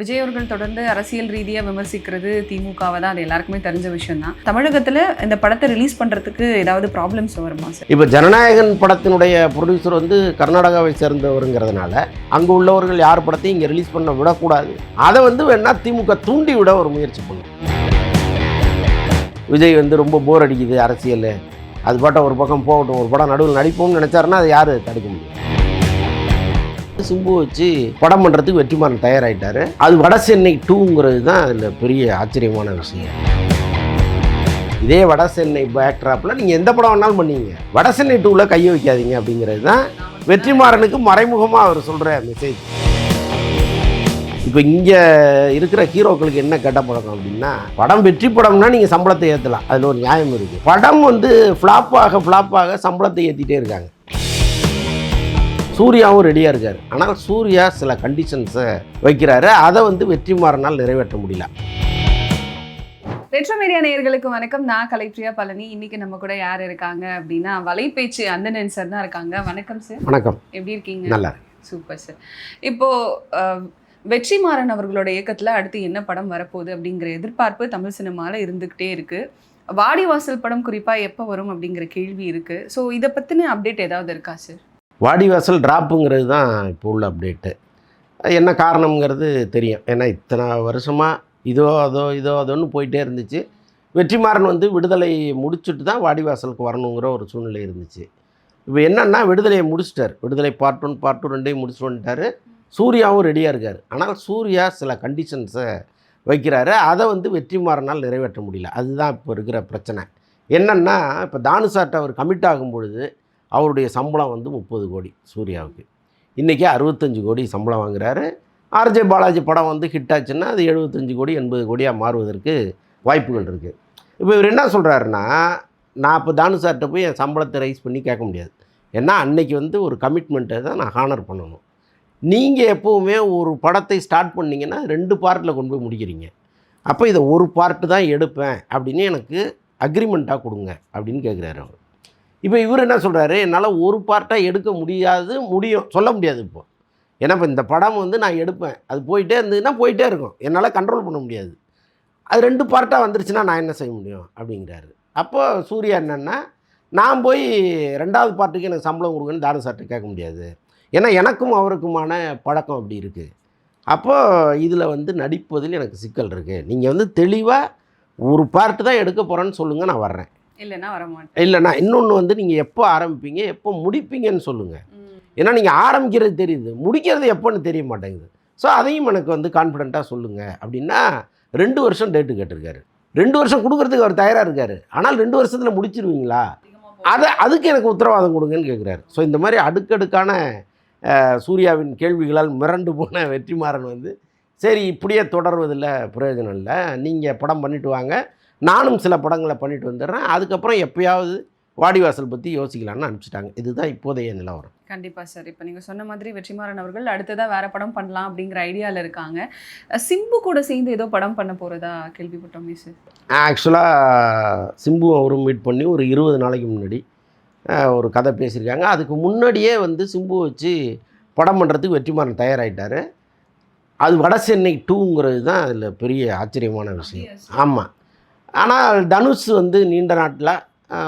விஜய் அவர்கள் தொடர்ந்து அரசியல் ரீதியாக விமர்சிக்கிறது திமுகவை தான், அது எல்லாருக்குமே தெரிஞ்ச விஷயம் தான். தமிழகத்தில் இந்த படத்தை ரிலீஸ் பண்ணுறதுக்கு ஏதாவது ப்ராப்ளம்ஸ் வருமா சார்? இப்போ ஜனநாயகன் படத்தினுடைய ப்ரொடியூசர் வந்து கர்நாடகாவை சேர்ந்தவருங்கிறதுனால அங்கே உள்ளவர்கள் யார் படத்தையும் இங்கே ரிலீஸ் பண்ண விடக்கூடாது. அதை வந்து வேணா திமுக தூண்டி விட ஒரு முயற்சி பண்ணும். விஜய் வந்து ரொம்ப போர் அடிக்குது அரசியல், அது பாட்ட ஒரு பக்கம் போகட்டும், ஒரு படம் நடுவில் நடிப்போம்னு நினச்சாருன்னா அது யார் தடுக்க முடியும்? சிம்பு வச்சு படம் பண்ணுறதுக்கு வெற்றிமாறன் தயாராகிட்டார். அது வட சென்னை 2ங்கிறது தான் அதில் பெரிய ஆச்சரியமான விஷயம். இதே வட சென்னை பேக்ட்ராப்பில் நீங்கள் எந்த படம் வேணாலும் பண்ணீங்க, வட சென்னை 2ல் கையை வைக்காதீங்க அப்படிங்கிறது தான் வெற்றிமாறனுக்கு மறைமுகமாக அவர் சொல்கிற மெசேஜ். இப்போ இங்கே இருக்கிற ஹீரோக்களுக்கு என்ன கெட்ட பழக்கம் அப்படின்னா, படம் வெற்றி படம்னா நீங்கள் சம்பளத்தை ஏற்றலாம், அதில் ஒரு நியாயம் இருக்குது. படம் வந்து ஃப்ளாப்பாக சம்பளத்தை ஏற்றிட்டே இருக்காங்க. சூர்யாவும் ரெடியாக இருக்கார், ஆனால் சூர்யா சில கண்டிஷன்ஸை வைக்கிறாரு, அதை வந்து வெற்றிமாறனால் நிறைவேற்ற முடியல. ரெட்ரோ மீடியா நேயர்களுக்கு வணக்கம். நான் கலைப்ரியா பழனி. இன்னைக்கு நம்ம கூட யார் இருக்காங்க அப்படின்னா, வலைபேச்சு அந்தணன் சார் தான் இருக்காங்க. வணக்கம் சார். வணக்கம். எப்படி இருக்கீங்க? நல்லா. Super sir. இப்போ வெற்றிமாறன் அவர்களோட இயக்கத்தில் அடுத்து என்ன படம் வரப்போகுது அப்படிங்கிற எதிர்பார்ப்பு தமிழ் சினிமாவில் இருந்துக்கிட்டே இருக்குது. வாடிவாசல் படம் குறிப்பாக எப்போ வரும் அப்படிங்கிற கேள்வி இருக்குது. ஸோ இதை பற்றின அப்டேட் ஏதாவது இருக்கா சார்? வாடிவாசல் ட்ராப்புங்கிறது தான் இப்போ உள்ள அப்டேட்டு. என்ன காரணங்கிறது தெரியும், ஏன்னா இத்தனை வருஷமாக இதோ அதோன்னு போயிட்டே இருந்துச்சு. வெற்றிமாறன் வந்து விடுதலை முடிச்சுட்டு தான் வாடிவாசலுக்கு வரணுங்கிற ஒரு சூழ்நிலை இருந்துச்சு. இப்போ என்னென்னா விடுதலையை முடிச்சிட்டார், விடுதலை பார்ட் 1 பார்ட் 2 ரெண்டையும் முடிச்சுட்டு வந்துட்டார். சூர்யாவும் ரெடியாக இருக்கார், ஆனால் சூர்யா சில கண்டிஷன்ஸை வைக்கிறாரு, அதை வந்து வெற்றிமாறனால் நிறைவேற்ற முடியல. அதுதான் இப்போ இருக்கிற பிரச்சனை. என்னென்னா, இப்போ தானுசார்ட்ட அவர் கமிட் ஆகும் பொழுது அவருடைய சம்பளம் வந்து 30 கோடி சூர்யாவுக்கு. இன்றைக்கி 65 கோடி சம்பளம் வாங்குகிறாரு. ஆர்ஜே பாலாஜி படம் வந்து ஹிட் ஆச்சுன்னா அது 75 கோடி 80 கோடியாக மாறுவதற்கு வாய்ப்புகள் இருக்குது. இப்போ இவர் என்ன சொல்கிறாருன்னா, நான் இப்போ தானுசார்ட்ட போய் என் சம்பளத்தை ரைஸ் பண்ணி கேட்க முடியாது, ஏன்னா அன்றைக்கி வந்து ஒரு கமிட்மெண்ட்டை தான் நான் ஹானர் பண்ணணும். நீங்கள் எப்போவுமே ஒரு படத்தை ஸ்டார்ட் பண்ணிங்கன்னா 2 பார்ட்டில் கொண்டு போய் முடிக்கிறீங்க, அப்போ இதை ஒரு பார்ட்டு தான் எடுப்பேன் அப்படின்னு எனக்கு அக்ரிமெண்ட்டாக கொடுங்க அப்படின்னு கேட்குறாரு அவர். இப்போ இவர் என்ன சொல்கிறாரு, என்னால் ஒரு பார்ட்டாக எடுக்க முடியும் சொல்ல முடியாது இப்போ, ஏன்னா இப்போ இந்த படம் வந்து நான் எடுப்பேன், அது போயிட்டே இருந்ததுன்னா போயிட்டே இருக்கும், என்னால் கண்ட்ரோல் பண்ண முடியாது, அது 2 பார்ட்டாக வந்துருச்சுன்னா நான் என்ன செய்ய முடியும் அப்படிங்கிறாரு. அப்போது சூர்யா என்னென்னா, நான் போய் 2வது பார்ட்டுக்கு எனக்கு சம்பளம் கொடுங்கன்னு தானுசார்ட்ட கேட்க முடியாது, ஏன்னா எனக்கும் அவருக்குமான பழக்கம் அப்படி இருக்குது. அப்போது இதில் வந்து நடிப்பதில் எனக்கு சிக்கல் இருக்குது, நீங்கள் வந்து தெளிவாக ஒரு பார்ட்டு தான் எடுக்க போகிறேன்னு சொல்லுங்கள், நான் வர்றேன், இல்லைன்னா வரமாட்டேன், இல்லைன்னா இன்னொன்று வந்து நீங்கள் எப்போ ஆரம்பிப்பீங்க எப்போ முடிப்பீங்கன்னு சொல்லுங்கள், ஏன்னா நீங்கள் ஆரம்பிக்கிறது தெரியுது, முடிக்கிறது எப்போன்னு தெரிய மாட்டேங்குது, ஸோ அதையும் எனக்கு வந்து கான்ஃபிடென்ட்டாக சொல்லுங்கள் அப்படின்னா 2 வருஷம் டேட்டு கேட்டிருக்காரு. 2 வருஷம் கொடுக்குறதுக்கு அவர் தயாராக இருக்கார், ஆனால் 2 வருஷத்தில் முடிச்சிருவீங்களா, அதுக்கு எனக்கு உத்தரவாதம் கொடுங்கன்னு கேட்குறாரு. ஸோ இந்த மாதிரி அடுக்கடுக்கான சூர்யாவின் கேள்விகளால் மிரண்டு போன வெற்றிமாறன் வந்து, சரி இப்படியே தொடர்வதில் பிரயோஜனம் இல்லை, நீங்கள் படம் பண்ணிட்டு வாங்க, நானும் சில படங்களை பண்ணிட்டு வந்துடுறேன், அதுக்கப்புறம் எப்போயாவது வாடிவாசல் பற்றி யோசிக்கலான்னு அனுப்பிச்சிட்டாங்க. இதுதான் இப்போதைய நிலவரம். கண்டிப்பாக சார். இப்போ நீங்கள் சொன்ன மாதிரி வெற்றிமாறன் அவர்கள் அடுத்ததாக வேறு படம் பண்ணலாம் அப்படிங்கிற ஐடியாவில் இருக்காங்க. சிம்பு கூட சேர்ந்து ஏதோ படம் பண்ண போகிறதா கேள்விப்பட்டோமே சார். ஆக்சுவலாக சிம்பு அவரும் மீட் பண்ணி ஒரு 20 நாளைக்கு முன்னாடி ஒரு கதை பேசியிருக்காங்க. அதுக்கு முன்னாடியே வந்து சிம்பு வச்சு படம் பண்ணுறதுக்கு வெற்றிமாறன் தயாராகிட்டார். அது வட சென்னை 2ங்கிறது தான் அதில் பெரிய ஆச்சரியமான விஷயம். ஆமாம், ஆனால் தனுஷ் வந்து நீண்ட நாட்டில்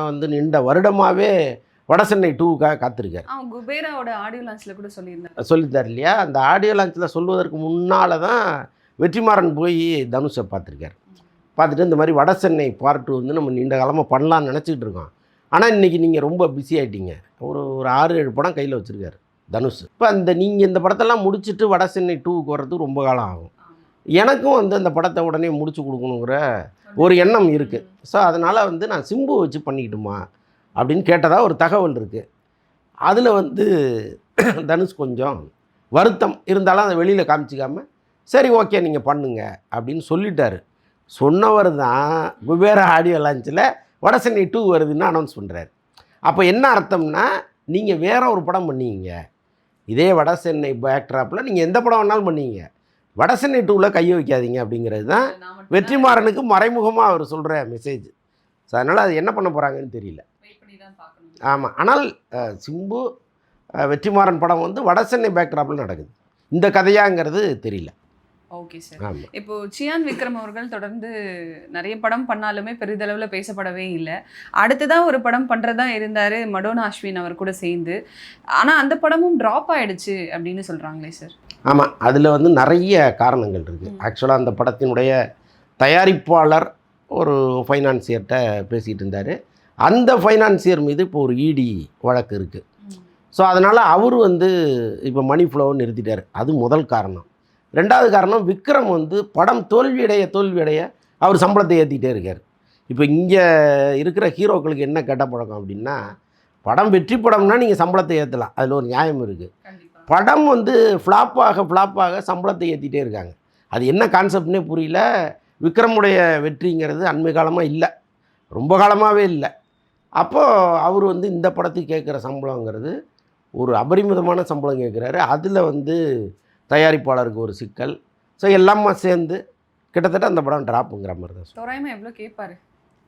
வந்து நீண்ட வருடமாகவே வட சென்னை 2க்காக காத்திருக்கார். குபேராவோட ஆடியோ லான்ச்சில் கூட சொல்லித்தார் இல்லையா, அந்த ஆடியோ லான்ச்சில் சொல்வதற்கு முன்னால் தான் வெற்றிமாறன் போய் தனுஷை பார்த்துட்டு இந்த மாதிரி வட சென்னை பார்ட் 2 வந்து நம்ம நீண்ட காலமாக பண்ணலான்னு நினச்சிக்கிட்டு இருக்கோம், ஆனால் இன்றைக்கி நீங்கள் ரொம்ப பிஸி ஆகிட்டீங்க, ஒரு 6-7 படம் கையில் வச்சுருக்காரு தனுஷ். இப்போ நீங்கள் இந்த படத்தெல்லாம் முடிச்சுட்டு வட சென்னை 2க்கு வர்றதுக்கு ரொம்ப காலம் ஆகும், எனக்கும் வந்து அந்த படத்தை உடனே முடிச்சு கொடுக்கணுங்கிற ஒரு எண்ணம் இருக்குது. ஸோ அதனால் வந்து நான் சிம்பு வச்சு பண்ணிக்கிட்டுமா அப்படின்னு கேட்டதாக ஒரு தகவல் இருக்குது. அதில் வந்து தனுஷ் கொஞ்சம் வருத்தம் இருந்தாலும் அதை வெளியில் காமிச்சிக்காமல் சரி ஓகே நீங்கள் பண்ணுங்க அப்படின்னு சொல்லிட்டாரு. சொன்னவர் தான் குபேரா ஆடியோ லான்ச்சில் வட சென்னை 2 வருதுன்னு அனௌன்ஸ் பண்ணுறாரு. அப்போ என்ன அர்த்தம்னா, நீங்கள் வேறு ஒரு படம் பண்ணீங்க, இதே வட சென்னை பேக்ட்ராப்பில் நீங்கள் எந்த படம் வேணாலும் பண்ணீங்க, வட சென்னை 2ல் கையை வைக்காதீங்க அப்படிங்கிறது தான் வெற்றிமாறனுக்கு மறைமுகமாக அவர் சொல்கிற மெசேஜ். ஸோ அதனால் அது என்ன பண்ண போகிறாங்கன்னு தெரியல. ஆமாம், ஆனால் சிம்பு வெற்றிமாறன் படம் வந்து வட சென்னை பேக்ட்ராப்பில் நடக்குது, இந்த கதையாங்கிறது தெரியல. Okay sir. ஆமாம். இப்போ சியான் விக்ரம் அவர்கள் தொடர்ந்து நிறைய படம் பண்ணாலுமே பெரிதளவில் பேசப்படவே இல்லை. அடுத்ததான் ஒரு படம் பண்ணுறதா இருந்தார் மடோனா அஸ்வின் அவர் கூட சேர்ந்து. ஆனால் அந்த படமும் ட்ராப் ஆயிடுச்சு அப்படின்னு சொல்கிறாங்களே சார். ஆமாம், அதில் வந்து நிறைய காரணங்கள் இருக்குது. ஆக்சுவலாக அந்த படத்தினுடைய தயாரிப்பாளர் ஒரு ஃபைனான்சியர்கிட்ட பேசிகிட்டு இருந்தார். அந்த ஃபைனான்சியர் மீது இப்போ ஒரு இடி வழக்கு இருக்குது. ஸோ அதனால் அவர் வந்து இப்போ மணி ஃப்ளோவை நிறுத்திட்டார். அது முதல் காரணம். ரெண்டாவது காரணம், விக்ரம் வந்து படம் தோல்வியடைய அவர் சம்பளத்தை ஏற்றிக்கிட்டே இருக்கார். இப்போ இங்கே இருக்கிற ஹீரோக்களுக்கு என்ன கெட்ட பழக்கம் அப்படின்னா, படம் வெற்றி படம்னா நீங்கள் சம்பளத்தை ஏற்றலாம், அதில் ஒரு நியாயம் இருக்குது. படம் வந்து ஃப்ளாப்பாக சம்பளத்தை ஏற்றிட்டே இருக்காங்க. அது என்ன கான்செப்ட்னே புரியல. விக்ரமுடைய வெற்றிங்கிறது அண்மை காலமாக இல்லை, ரொம்ப காலமாகவே இல்லை. அப்போது அவர் வந்து இந்த படத்துக்கு கேட்குற சம்பளங்கிறது ஒரு அபரிமிதமான சம்பளம் கேட்குறாரு. அதில் வந்து தயாரிப்பாளருக்கு ஒரு சிக்கல். ஸோ எல்லாமே சேர்ந்து கிட்டத்தட்ட அந்த படம் ட்ராப்புங்கிற மாதிரி தான். தோராயமாக எவ்வளோ கேட்பாரு?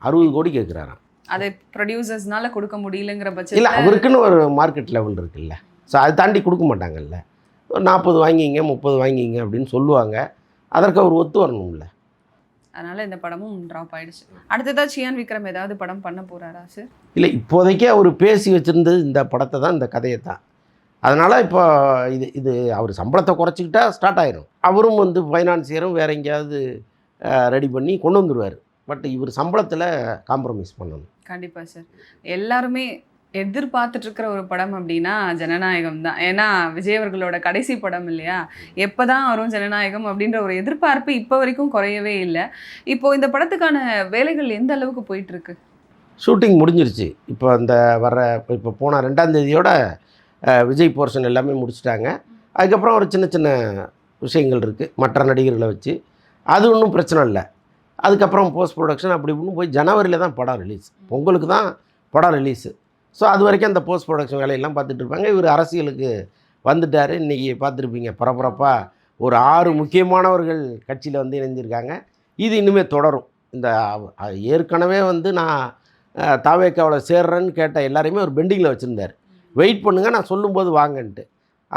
60 கோடி கேட்குறாராம். அதை ப்ரொடியூசர்ஸ்னால கொடுக்க முடியலங்கிற இல்லை, பட்சத்தில் அவருக்குன்னு ஒரு மார்க்கெட் லெவல் இருக்குல்ல. ஸோ அதை தாண்டி கொடுக்க மாட்டாங்கல்ல. 40 வாங்கிங்க 30 வாங்கிங்க அப்படின்னு சொல்லுவாங்க. அதற்கு அவர் ஒத்து வரணும்ல. அதனால் இந்த படமும் ட்ராப் ஆயிடுச்சு. அடுத்ததாக சியான் விக்ரம் ஏதாவது படம் பண்ண போகிறாரா சார்? இல்லை, இப்போதைக்கே அவர் பேசி வச்சுருந்தது இந்த படத்தை தான், இந்த கதையை தான். அதனால் இப்போ இது அவர் சம்பளத்தை குறைச்சிக்கிட்டா ஸ்டார்ட் ஆயிரும். அவரும் வந்து ஃபைனான்சியரும் வேறு எங்கேயாவது ரெடி பண்ணி கொண்டு வந்துடுவார். பட் இவர் சம்பளத்தில் காம்ப்ரமைஸ் பண்ணணும். கண்டிப்பாக சார். எல்லாருமே எதிர்பார்த்துட்டு இருக்கிற ஒரு படம் அப்படின்னா ஜனநாயகம் தான். ஏன்னா விஜய் அவர்களோட கடைசி படம் இல்லையா? எப்போ தான் வரும் ஜனநாயகம் அப்படின்ற ஒரு எதிர்பார்ப்பு இப்போ வரைக்கும் குறையவே இல்லை. இப்போது இந்த படத்துக்கான வேலைகள் எந்த அளவுக்கு போயிட்டுருக்கு? ஷூட்டிங் முடிஞ்சிருச்சு. இப்போ அந்த இப்போ போன 2ஆம் தேதியோட விஜய் போர்ஷன் எல்லாமே முடிச்சிட்டாங்க. அதுக்கப்புறம் ஒரு சின்ன சின்ன விஷயங்கள் இருக்குது மற்ற நடிகர்களை வச்சு. அது ஒன்றும் பிரச்சனை இல்லை. அதுக்கப்புறம் போஸ்ட் ப்ரொடக்ஷன் அப்படி இப்படின்னு போய் ஜனவரியில் தான் படம் ரிலீஸ். பொங்கலுக்கு தான் படம் ரிலீஸு. ஸோ அது வரைக்கும் அந்த போஸ்ட் ப்ரொடக்ஷன் வேலையெல்லாம் பார்த்துட்டு இருப்பாங்க. இவர் அரசியலுக்கு வந்துட்டார். இன்றைக்கி பார்த்துருப்பீங்க பரபரப்பாக ஒரு 6 முக்கியமானவர்கள் கட்சியில் வந்து இணைஞ்சிருக்காங்க. இது இனிமேல் தொடரும். இந்த ஏற்கனவே வந்து நான் தாவேக்காவில் சேர்றேன்னு கேட்ட எல்லாரையுமே ஒரு பெண்டிங்கில் வச்சுருந்தார். வெயிட் பண்ணுங்கள், நான் சொல்லும்போது வாங்கன்ட்டு.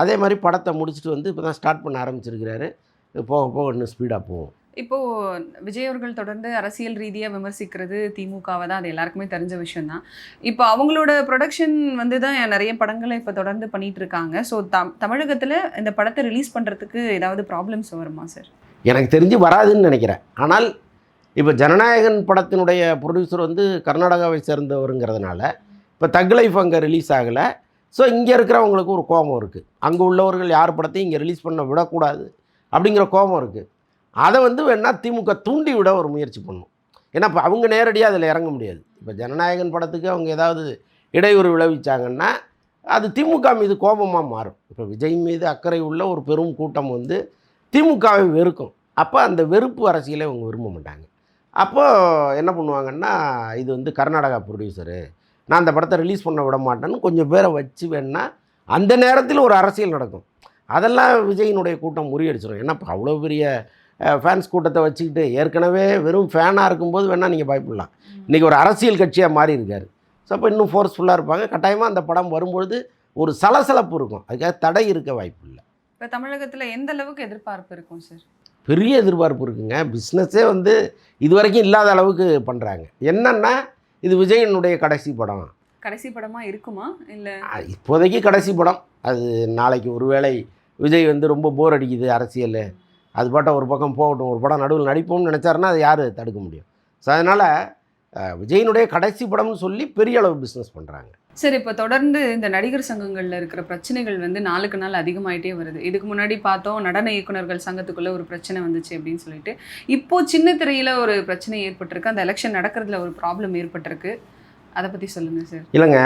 அதே மாதிரி படத்தை முடிச்சுட்டு வந்து இப்போ தான் ஸ்டார்ட் பண்ண ஆரம்பிச்சிருக்கிறாரு. போக போக இன்னும் ஸ்பீடாக போகும். இப்போது விஜய் அவர்கள் தொடர்ந்து அரசியல் ரீதியாக விமர்சிக்கிறது திமுகவை தான், அது எல்லாருக்குமே தெரிஞ்ச விஷயம்தான். இப்போ அவங்களோட ப்ரொடக்ஷன் வந்து தான் நிறைய படங்களை இப்போ தொடர்ந்து பண்ணிகிட்டு இருக்காங்க. ஸோ தமிழகத்தில் இந்த படத்தை ரிலீஸ் பண்ணுறதுக்கு ஏதாவது ப்ராப்ளம்ஸ் வருமா சார்? எனக்கு தெரிஞ்சு வராதுன்னு நினைக்கிறேன். ஆனால் இப்போ ஜனநாயகன் படத்தினுடைய ப்ரொடியூசர் வந்து கர்நாடகாவை சேர்ந்தவருங்கிறதுனால இப்போ தக் லைஃப் அங்கே ரிலீஸ் ஆகலை. ஸோ இங்கே இருக்கிறவங்களுக்கு ஒரு கோபம் இருக்குது. அங்கே உள்ளவர்கள் யார் படத்தையும் இங்கே ரிலீஸ் பண்ண விடக்கூடாது அப்படிங்கிற கோபம் இருக்குது. அதை வந்து வேணால் திமுக தூண்டி விட ஒரு முயற்சி பண்ணும். ஏன்னா இப்போ அவங்க நேரடியாக அதில் இறங்க முடியாது. இப்போ ஜனநாயகன் படத்துக்கு அவங்க ஏதாவது இடையூறு விளைவிச்சாங்கன்னா அது திமுக மீது கோபமாக மாறும். இப்போ விஜய் மீது அக்கறை உள்ள ஒரு பெரும் கூட்டம் வந்து திமுகவை வெறுக்கும். அப்போ அந்த வெறுப்பு அரசியலை அவங்க விரும்ப மாட்டாங்க. அப்போது என்ன பண்ணுவாங்கன்னா, இது வந்து கர்நாடகா ப்ரொடியூசரு, நான் அந்த படத்தை ரிலீஸ் பண்ண விட மாட்டேன்னு கொஞ்சம் பேரை வச்சு வேணா அந்த நேரத்தில் ஒரு அரசியல் நடக்கும். அதெல்லாம் விஜயினுடைய கூட்டம் முறியடிச்சிடும். ஏன்னா இப்போ அவ்வளோ பெரிய ஃபேன்ஸ் கூட்டத்தை வச்சுக்கிட்டு ஏற்கனவே வெறும் ஃபேனாக இருக்கும்போது வேணால் நீங்கள் பயப்படலாம். இன்றைக்கி ஒரு அரசியல் கட்சியாக மாறி இருக்கார். ஸோ அப்போ இன்னும் ஃபோர்ஸ்ஃபுல்லாக இருப்பாங்க. கட்டாயமாக அந்த படம் வரும்பொழுது ஒரு சலசலப்பு இருக்கும். அதுக்காக தடை இருக்க வாய்ப்பு இல்லை. இப்போ தமிழகத்தில் எந்த அளவுக்கு எதிர்பார்ப்பு இருக்கும் சார்? பெரிய எதிர்பார்ப்பு இருக்குங்க. பிஸ்னஸே வந்து இது வரைக்கும் இல்லாத அளவுக்கு பண்ணுறாங்க. என்னென்னா இது விஜயனுடைய கடைசி படம். கடைசி படமாக இருக்குமா இல்லை? இப்போதைக்கு கடைசி படம். அது நாளைக்கு ஒருவேளை விஜய் வந்து ரொம்ப போர் அடிக்குது அரசியல், அது பாட்ட ஒரு பக்கம் போகட்டும், ஒரு படம் நடுவில் நடிப்போம்னு நினச்சாருன்னா அதை யார் தடுக்க முடியும்? ஸோ அதனால் விஜயினுடைய கடைசி படம்னு சொல்லி பெரிய அளவு பிஸ்னஸ் பண்ணுறாங்க. சரி, இப்போ தொடர்ந்து இந்த நடிகர் சங்கங்களில் இருக்கிற பிரச்சனைகள் வந்து நாளுக்கு நாள் அதிகமாகிட்டே வருது. இதுக்கு முன்னாடி பார்த்தோம் நடன இயக்குநர்கள் சங்கத்துக்குள்ளே ஒரு பிரச்சனை வந்துச்சு அப்படின்னு சொல்லிட்டு. இப்போது சின்ன திரையில் ஒரு பிரச்சனை ஏற்பட்டிருக்கு. அந்த எலெக்ஷன் நடக்கிறதுல ஒரு ப்ராப்ளம் ஏற்பட்டிருக்கு. அதை பற்றி சொல்லுங்கள் சார். இல்லைங்க,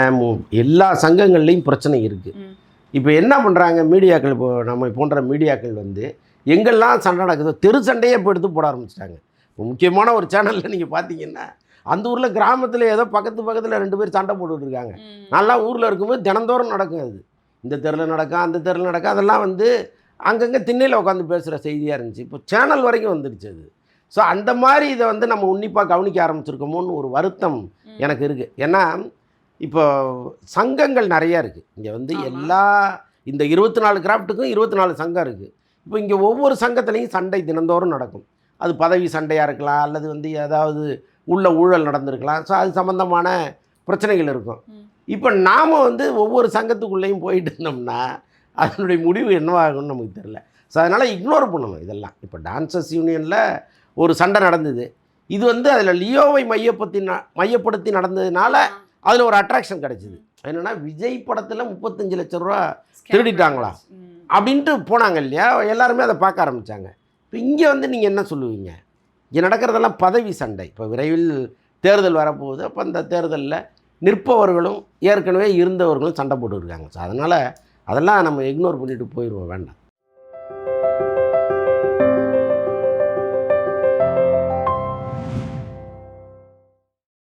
எல்லா சங்கங்கள்லேயும் பிரச்சனை இருக்குது. இப்போ என்ன பண்ணுறாங்க மீடியாக்கள், இப்போ நம்ம போன்ற மீடியாக்கள் வந்து எங்கெல்லாம் சண்டை நடக்குதோ தெரு சண்டையே இப்போ எடுத்து போட ஆரம்பிச்சிட்டாங்க. இப்போ முக்கியமான ஒரு சேனலில் நீங்கள் பார்த்தீங்கன்னா அந்த ஊரில் கிராமத்தில் ஏதோ பக்கத்தில் 2 பேர் சண்டை போட்டுட்ருக்காங்க. நல்லா ஊரில் இருக்கும்போது தினந்தோறும் நடக்கும். அது இந்த தெருவில் நடக்கும், அந்த தெருவில் நடக்கும். அதெல்லாம் வந்து அங்கங்கே திண்ணையில் உட்காந்து பேசுகிற செய்தியாக இருந்துச்சு. இப்போ சேனல் வரைக்கும் வந்துடுச்சு அது. ஸோ அந்த மாதிரி இதை வந்து நம்ம உன்னிப்பாக கவனிக்க ஆரம்பிச்சிருக்கோமோன்னு ஒரு வருத்தம் எனக்கு இருக்குது. ஏன்னா இப்போ சங்கங்கள் நிறையா இருக்குது. இங்கே வந்து எல்லா இந்த 24 கிராஃப்ட்டுக்கும் 24 சங்கம் இருக்குது. இப்போ இங்கே ஒவ்வொரு சங்கத்துலேயும் சண்டை தினந்தோறும் நடக்கும். அது பதவி சண்டையாக இருக்கலாம், அல்லது ஏதாவது உள்ள ஊழல் நடந்திருக்கலாம். ஸோ அது சம்மந்தமான பிரச்சனைகள் இருக்கும். இப்போ நாம் ஒவ்வொரு சங்கத்துக்குள்ளேயும் போயிட்டு இருந்தோம்னா அதனுடைய முடிவு என்னவாகும்னு நமக்கு தெரியல. ஸோ அதனால் இக்னோர் பண்ணணும் இதெல்லாம். இப்போ டான்சர்ஸ் யூனியனில் ஒரு சண்டை நடந்தது. இது அதில் லியோவை மையப்படுத்தி நடந்ததுனால அதில் ஒரு அட்ராக்ஷன் கிடச்சிது. என்னென்னா விஜய் படத்தில் 35 லட்சம் ரூபா திருடிட்டாங்களா அப்படின்ட்டு போனாங்க இல்லையா, எல்லாருமே அதை பார்க்க ஆரம்பித்தாங்க. இப்போ இங்கே நீங்கள் என்ன சொல்லுவீங்க? இங்கே நடக்கிறதெல்லாம் பதவி சண்டை. இப்போ விரைவில் தேர்தல் வரப்போகுது. அப்போ அந்த தேர்தலில் நிற்பவர்களும் ஏற்கனவே இருந்தவர்களும் சண்டை போட்டுருக்காங்க. ஸோ அதனால் அதெல்லாம் நம்ம இக்னோர் பண்ணிட்டு போயிடுவோம், வேண்டாம்.